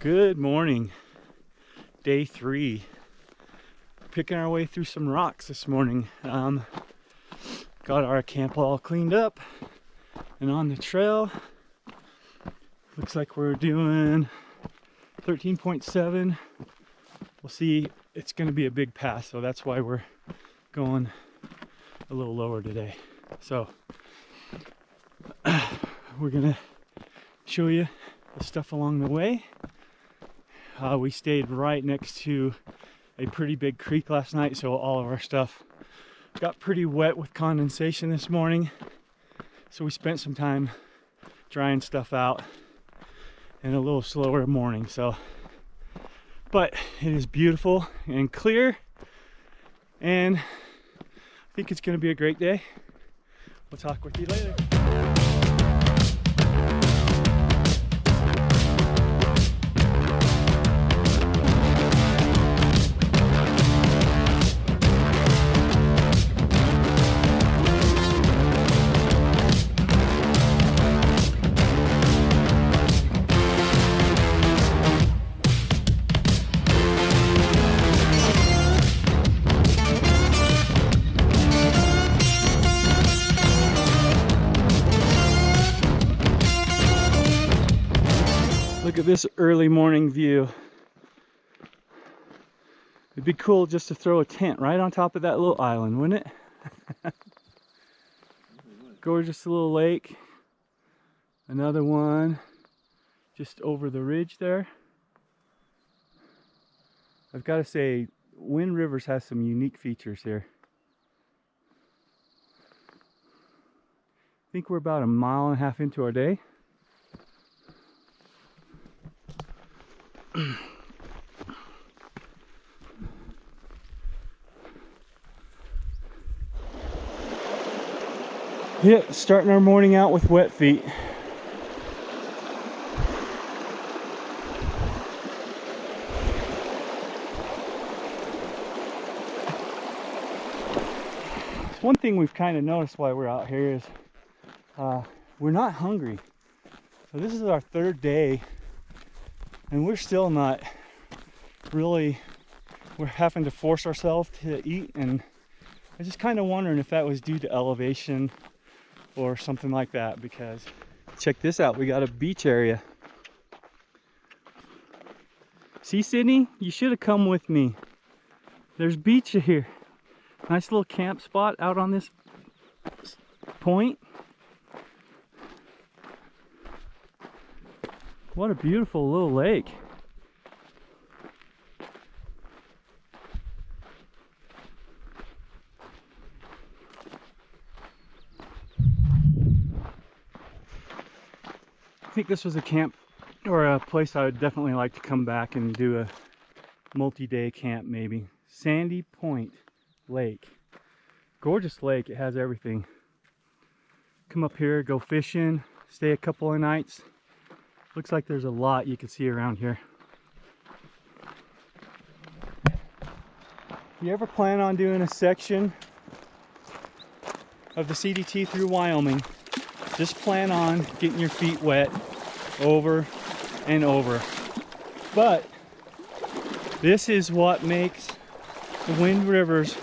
Good morning, day 3. Picking our way through some rocks this morning. Got our camp all cleaned up and on the trail. Looks like we're doing 13.7. We'll see, it's going to be a big pass, so that's why we're going a little lower today. So we're going to show you the stuff along the way. We stayed right next to a pretty big creek last night, so all of our stuff got pretty wet with condensation this morning. So we spent some time drying stuff out in a little slower morning. But it is beautiful and clear, and I think it's going to be a great day. We'll talk with you later. Look at this early morning view. It'd be cool just to throw a tent right on top of that little island, wouldn't it? Gorgeous little lake. Another one just over the ridge there. I've got to say, Wind Rivers has some unique features here. I think we're about 1.5 miles into our day. Yeah, starting our morning out with wet feet. One thing we've kind of noticed while we're out here is we're not hungry. So this is our 3rd day, and we're still not really, we're having to force ourselves to eat, and I just kind of wondering if that was due to elevation or something like that, because check this out, we got a beach area. See, Sydney, you should have come with me. There's beach here. Nice little camp spot out on this point. What a beautiful little lake. I think this was a camp or a place I would definitely like to come back and do a multi-day camp maybe. Sandy Point Lake. Gorgeous lake, it has everything. Come up here, go fishing, stay a couple of nights. Looks like there's a lot you can see around here. If you ever plan on doing a section of the CDT through Wyoming, just plan on getting your feet wet over and over. But this is what makes the Wind Rivers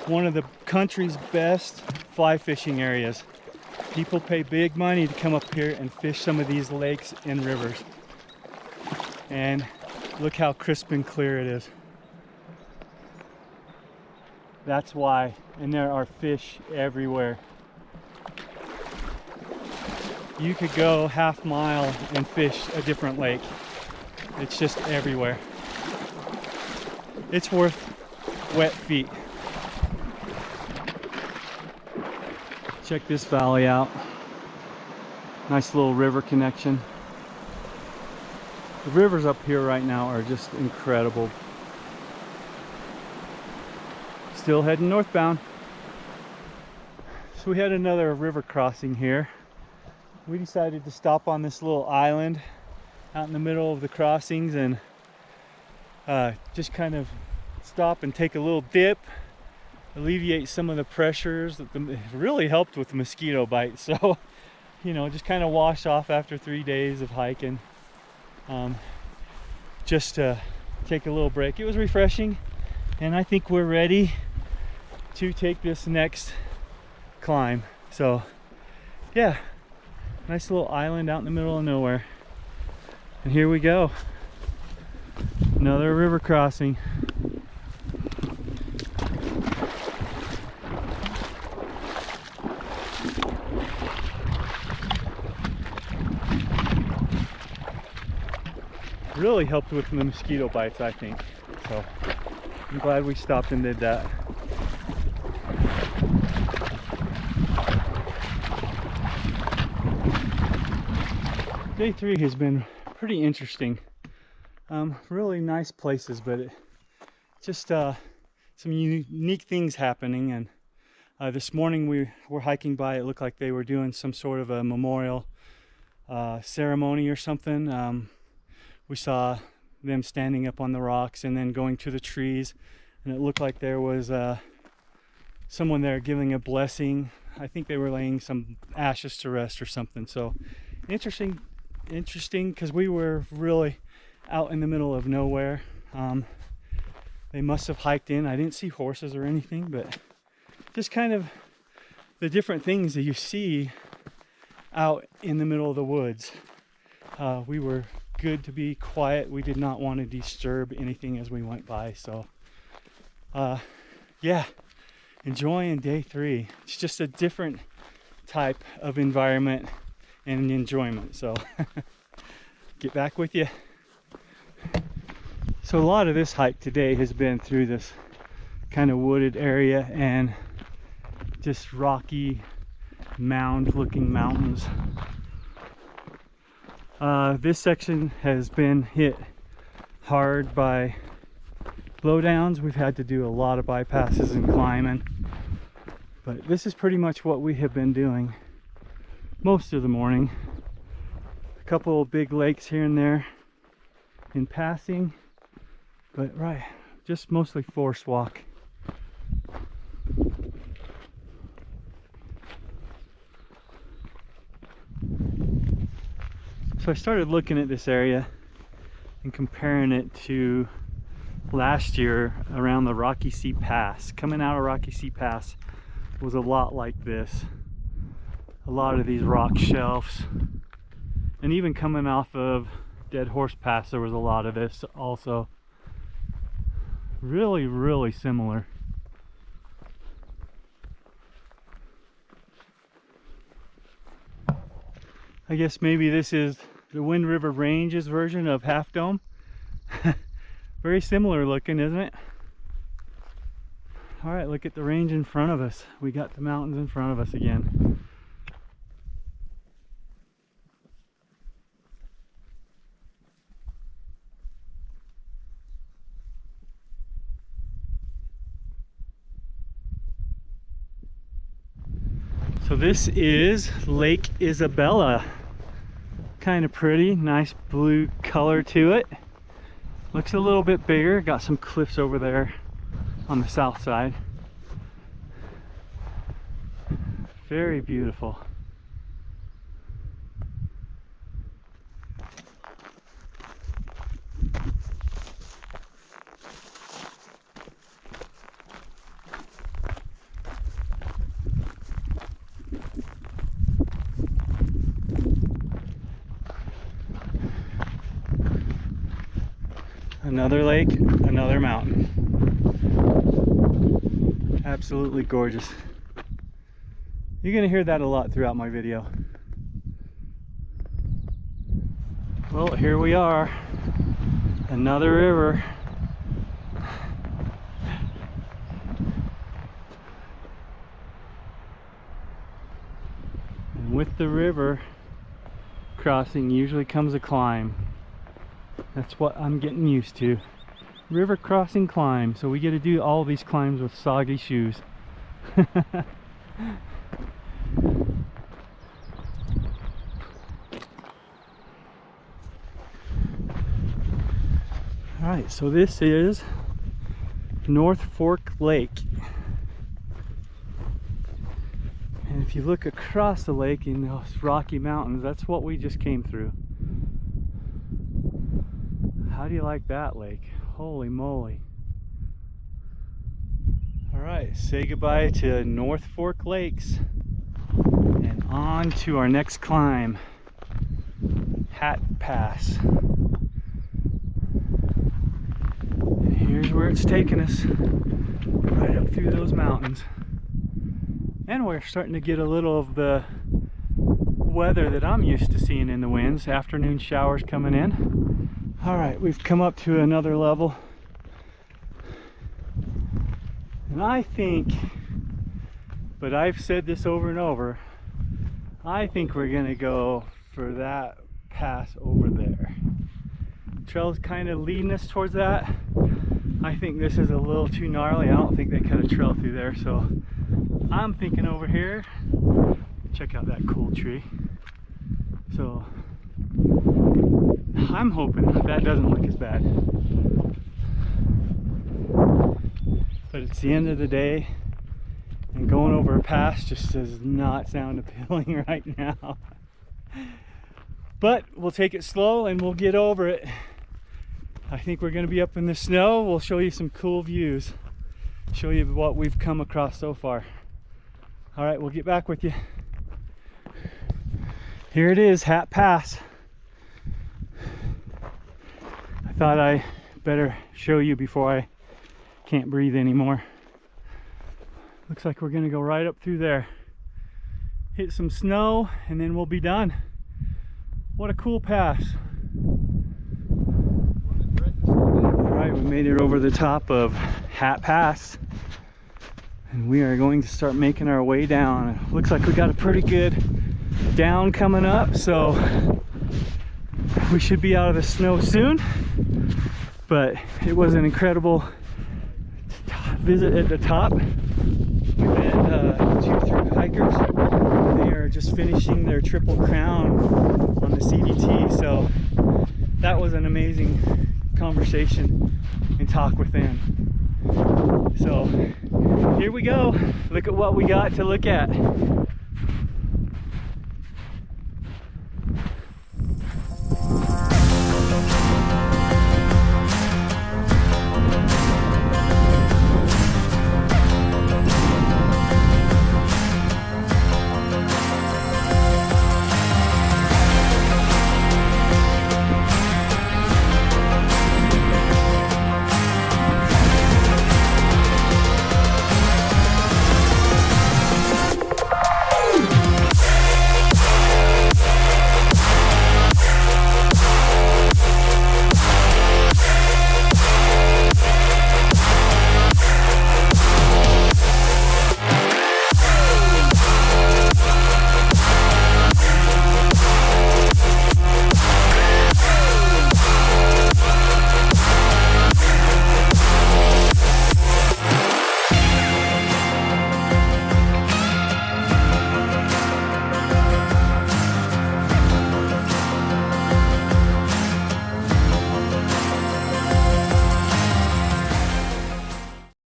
one of the country's best fly fishing areas. People pay big money to come up here and fish some of these lakes and rivers. And look how crisp and clear it is. That's why. And there are fish everywhere. You could go 1/2 mile and fish a different lake. It's just everywhere. It's worth wet feet. Check this valley out. Nice little river connection. The rivers up here right now are just incredible. Still heading northbound. So we had another river crossing here. We decided to stop on this little island out in the middle of the crossings and just kind of stop and take a little dip, alleviate some of the pressures. It really helped with the mosquito bite, so you know, just kind of wash off after 3 days of hiking. just to take a little break. It was refreshing, and I think we're ready to take this next climb. So yeah, nice little island out in the middle of nowhere, and here we go, another river crossing. Really helped with the mosquito bites, I think. So I'm glad we stopped and did that. Day 3 has been pretty interesting. Really nice places, but just some unique things happening. And this morning we were hiking by. It looked like they were doing some sort of a memorial ceremony or something. We saw them standing up on the rocks and then going to the trees, and it looked like there was someone there giving a blessing. I think they were laying some ashes to rest or something. So interesting because we were really out in the middle of nowhere. They must have hiked in. I didn't see horses or anything, but just kind of the different things that you see out in the middle of the woods. We were good to be quiet. We did not want to disturb anything as we went by. So yeah, enjoying day 3. It's just a different type of environment and enjoyment. So get back with you. So a lot of this hike today has been through this kind of wooded area and just rocky mound looking mountains. This section has been hit hard by blowdowns. We've had to do a lot of bypasses and climbing, but this is pretty much what we have been doing most of the morning. A couple of big lakes here and there in passing, but right, just mostly forest walk. So I started looking at this area and comparing it to last year around the Rocky Sea Pass. Coming out of Rocky Sea Pass was a lot like this. A lot of these rock shelves. And even coming off of Dead Horse Pass, there was a lot of this also. Really, really similar. I guess maybe this is the Wind River Ranges version of Half Dome. Very similar looking, isn't it? All right, look at the range in front of us. We got the mountains in front of us again. So this is Lake Isabella. Kind of pretty, nice blue color to it. Looks a little bit bigger. Got some cliffs over there on the south side. Very beautiful. Another lake, another mountain. Absolutely gorgeous. You're gonna hear that a lot throughout my video. Well, here we are. Another river. And with the river crossing usually comes a climb. That's what I'm getting used to. River crossing climb. So we get to do all these climbs with soggy shoes. Alright, so this is North Fork Lake. And if you look across the lake in those Rocky Mountains, that's what we just came through. How do you like that lake? Holy moly. All right, say goodbye to North Fork Lakes and on to our next climb, Hat Pass. And here's where it's taking us, right up through those mountains. And we're starting to get a little of the weather that I'm used to seeing in the winds. Afternoon showers coming in. All right, we've come up to another level. And I think, but I've said this over and over, I think we're gonna go for that pass over there. Trail's kind of leading us towards that. I think this is a little too gnarly. I don't think they cut a trail through there, so I'm thinking over here. Check out that cool tree. So I'm hoping that doesn't look as bad. But it's the end of the day, and going over a pass just does not sound appealing right now. But we'll take it slow and we'll get over it. I think we're going to be up in the snow. We'll show you some cool views, show you what we've come across so far. All right, we'll get back with you. Here it is, Hat Pass. I thought I better show you before I can't breathe anymore. Looks like we're gonna go right up through there, hit some snow, and then we'll be done. What a cool pass. Alright, we made it over the top of Hat Pass, and we are going to start making our way down. Looks like we got a pretty good down coming up, so we should be out of the snow soon. But it was an incredible visit at the top. We met 2 through hikers. They are just finishing their Triple Crown on the CDT, so that was an amazing conversation and talk with them. So here we go. Look at what we got to look at.